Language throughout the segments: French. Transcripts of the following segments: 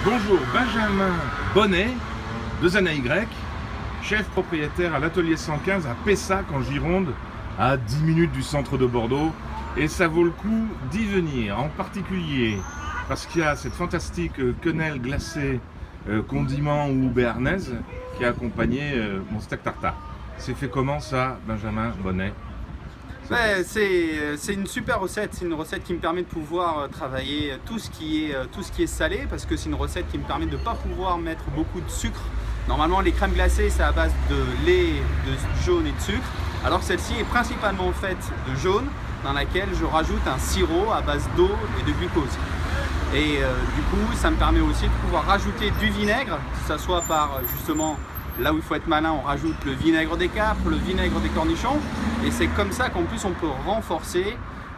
Bonjour, Benjamin Bonnet, de Zana Y, chef propriétaire à l'atelier 115 à Pessac en Gironde, à 10 minutes du centre de Bordeaux. Et ça vaut le coup d'y venir, en particulier parce qu'il y a cette fantastique quenelle glacée condiment ou béarnaise qui a accompagné mon steak tartare. C'est fait comment ça, Benjamin Bonnet? Ouais, c'est une super recette, c'est une recette qui me permet de pouvoir travailler tout ce qui est salé, parce que c'est une recette qui me permet de ne pas pouvoir mettre beaucoup de sucre. Normalement les crèmes glacées c'est à base de lait, de jaune et de sucre, alors que celle-ci est principalement faite de jaune, dans laquelle je rajoute un sirop à base d'eau et de glucose. Et du coup ça me permet aussi de pouvoir rajouter du vinaigre, que ce soit par justement là où il faut être malin, on rajoute le vinaigre des capres, le vinaigre des cornichons, et c'est comme ça qu'en plus on peut renforcer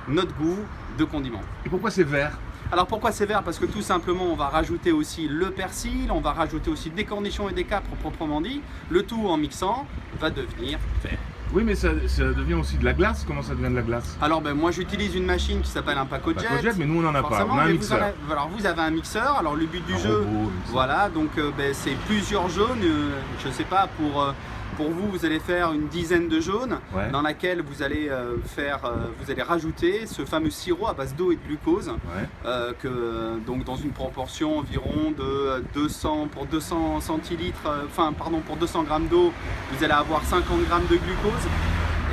notre goût de condiment. Et pourquoi c'est vert? Alors pourquoi c'est vert? Parce que tout simplement on va rajouter aussi le persil, on va rajouter aussi des cornichons et des capres proprement dit, le tout en mixant va devenir vert. Oui, mais ça devient aussi de la glace. Comment ça devient de la glace? Alors moi j'utilise une machine qui s'appelle un Pacojet. Mais nous on n'en a pas, on a un mixeur. Alors vous avez un mixeur, alors le but du jeu, robot, voilà, donc c'est plusieurs jaunes, je sais pas, pour vous, vous allez faire une dizaine de jaunes, ouais, dans laquelle vous allez vous allez rajouter ce fameux sirop à base d'eau et de glucose, ouais, donc dans une proportion environ de 200 pour 200 centilitres, pour 200 grammes d'eau, vous allez avoir 50 grammes de glucose.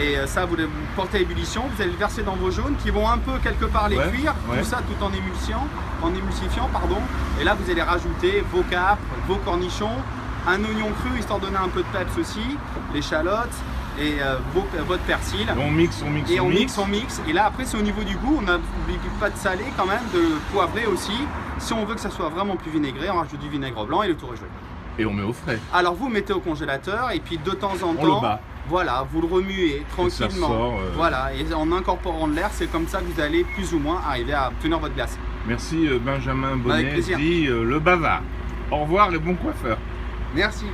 Et ça, vous portez à ébullition, vous allez le verser dans vos jaunes qui vont un peu quelque part les cuire, ouais, tout ça tout en émulsifiant, pardon. Et là, vous allez rajouter vos capres, vos cornichons, un oignon cru histoire de donner un peu de peps aussi, l'échalote et votre persil. On mixe. Et là après c'est au niveau du goût, on n'oublie pas de saler quand même, de poivrer aussi. Si on veut que ça soit vraiment plus vinaigré, on rajoute du vinaigre blanc et le tour est joué. Et on met au frais. Alors vous mettez au congélateur et puis de temps en on temps, le bat. voilà, vous le remuez tranquillement. Et ça sort, voilà, et en incorporant de l'air, c'est comme ça que vous allez plus ou moins arriver à obtenir votre glace. Merci Benjamin Bonnet, Avec plaisir. dit le bavard. Au revoir les bons coiffeurs. Merci.